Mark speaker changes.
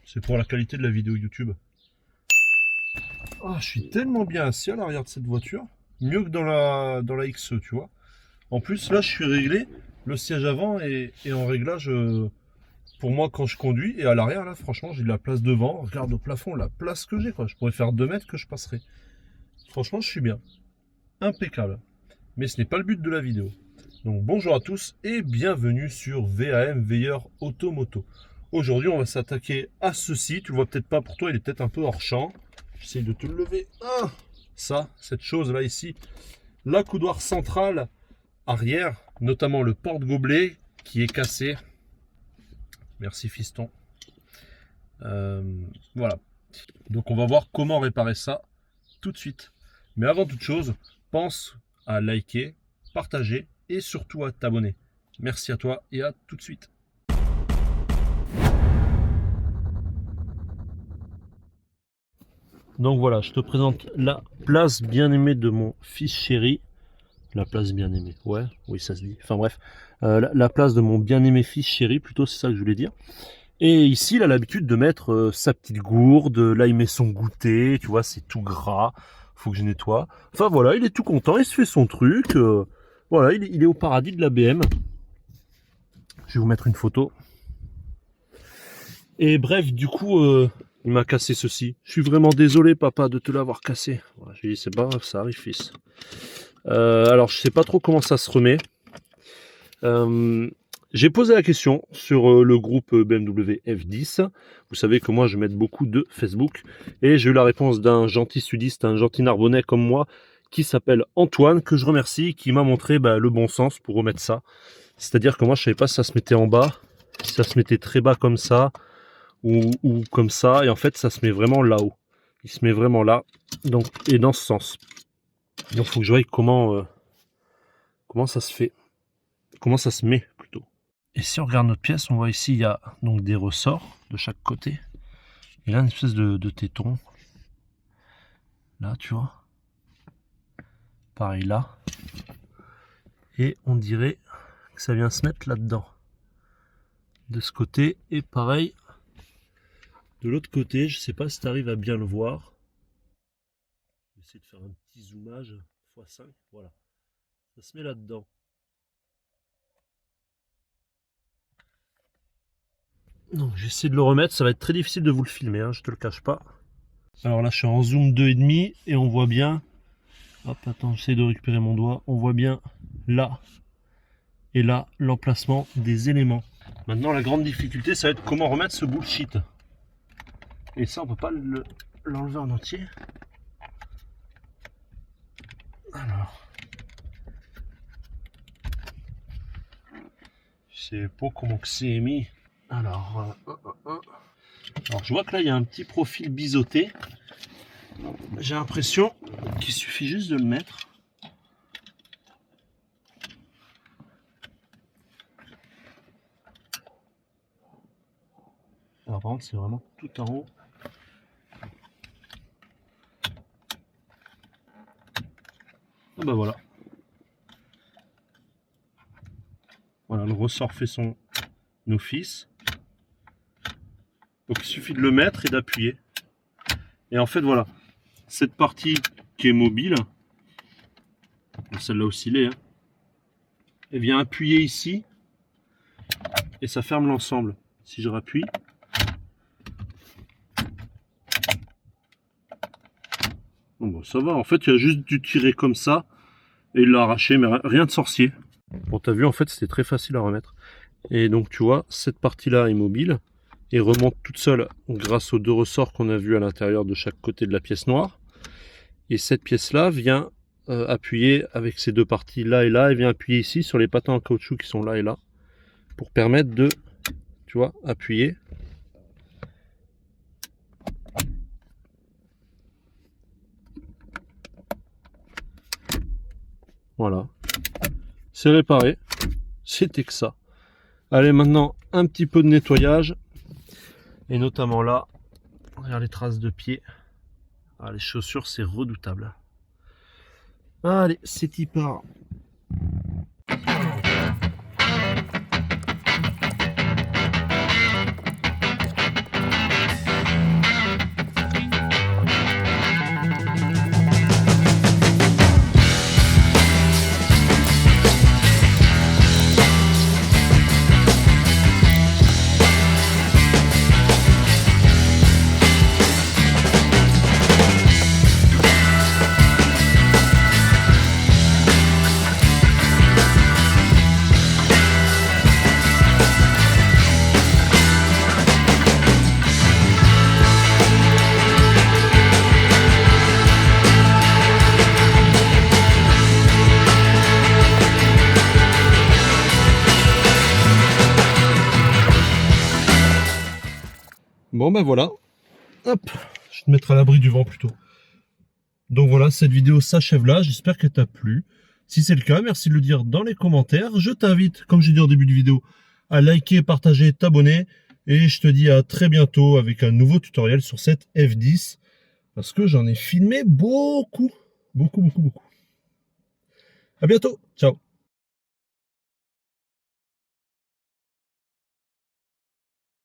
Speaker 1: C'est pour la qualité de la vidéo YouTube. Ah, je suis tellement bien assis à l'arrière de cette voiture. Mieux que dans la XE, tu vois. En plus, là, je suis réglé. Le siège avant est en réglage pour moi quand je conduis. Et à l'arrière, là, franchement, j'ai de la place devant. Regarde au plafond la place que j'ai, quoi. Je pourrais faire 2 mètres que je passerai. Franchement, je suis bien. Impeccable. Mais ce n'est pas le but de la vidéo. Donc bonjour à tous et bienvenue sur VAM Veilleur Automoto. Aujourd'hui, on va s'attaquer à ceci. Tu le vois peut-être pas pour toi, il est peut-être un peu hors champ. J'essaie de te le lever. Ah, ça, cette chose-là ici. La coudoir centrale arrière, notamment le porte-gobelet qui est cassé. Merci fiston. Voilà. Donc on va voir comment réparer ça tout de suite. Mais avant toute chose, pense à liker, partager et surtout à t'abonner. Merci à toi et à tout de suite. Donc voilà, je te présente la place bien-aimée de mon fils chéri. La place bien-aimée, ouais, oui ça se dit. Enfin bref, la place de mon bien-aimé fils chéri, plutôt c'est ça que je voulais dire. Et ici, il a l'habitude de mettre sa petite gourde. Là, il met son goûter, tu vois, c'est tout gras. Faut que je nettoie. Enfin voilà, il est tout content, il se fait son truc. Voilà, il est au paradis de la BM. Je vais vous mettre une photo. Et bref, du coup, il m'a cassé ceci. Je suis vraiment désolé, papa, de te l'avoir cassé. Voilà, je lui ai dit, c'est pas grave, ça arrive, fils. Alors, je sais pas trop comment ça se remet. J'ai posé la question sur le groupe BMW F10. Vous savez que moi, je m'aide beaucoup de Facebook. Et j'ai eu la réponse d'un gentil sudiste, un gentil narbonnais comme moi, qui s'appelle Antoine, que je remercie, qui m'a montré le bon sens pour remettre ça. C'est-à-dire que moi, je savais pas si ça se mettait en bas, si ça se mettait très bas comme ça, ou comme ça. Et en fait, ça se met vraiment là-haut. Il se met vraiment là, donc, et dans ce sens. Donc, il faut que je voie comment ça se fait. Comment ça se met, plutôt. Et si on regarde notre pièce, on voit ici, il y a donc des ressorts de chaque côté. Et là, une espèce de téton. Là, tu vois. Pareil là. Et on dirait que ça vient se mettre là-dedans. De ce côté. Et pareil, de l'autre côté, je sais pas si tu arrives à bien le voir. Je vais essayer de faire un petit zoomage x5. Voilà. Ça se met là-dedans. Donc j'essaie de le remettre, ça va être très difficile de vous le filmer, hein, je te le cache pas. Alors là je suis en zoom 2,5 et on voit bien, hop attends j'essaie de récupérer mon doigt, on voit bien là et là l'emplacement des éléments. Maintenant la grande difficulté ça va être comment remettre ce bullshit. Et ça on peut pas l'enlever en entier. Alors, je sais pas comment que c'est mis. Alors, alors je vois que là il y a un petit profil biseauté. J'ai l'impression qu'il suffit juste de le mettre. Alors par contre c'est vraiment tout en haut. Ah bah voilà. Voilà, le ressort fait son office. Donc il suffit de le mettre et d'appuyer. Et en fait voilà, cette partie qui est mobile, celle-là aussi l'est, hein, elle vient appuyer ici et ça ferme l'ensemble. Si je rappuie, bon, ça va, en fait il y a juste dû tirer comme ça et il l'a arraché, mais rien de sorcier. Bon t'as vu, en fait c'était très facile à remettre. Et donc tu vois, cette partie-là est mobile et remonte toute seule grâce aux 2 ressorts qu'on a vus à l'intérieur de chaque côté de la pièce noire. Et cette pièce-là vient appuyer avec ces 2 parties là et là, et vient appuyer ici sur les patins en caoutchouc qui sont là et là, pour permettre de, tu vois, appuyer. Voilà, c'est réparé, c'était que ça. Allez, maintenant un petit peu de nettoyage, et notamment là, regarde les traces de pied. Ah, les chaussures c'est redoutable. Allez, c'est y part. Bon ben voilà. Hop, je te mettrai à l'abri du vent plutôt. Donc voilà, cette vidéo s'achève là. J'espère qu'elle t'a plu. Si c'est le cas, merci de le dire dans les commentaires. Je t'invite, comme j'ai dit en début de vidéo, à liker, partager, t'abonner. Et je te dis à très bientôt avec un nouveau tutoriel sur cette F10. Parce que j'en ai filmé beaucoup. Beaucoup, beaucoup, beaucoup. À bientôt. Ciao.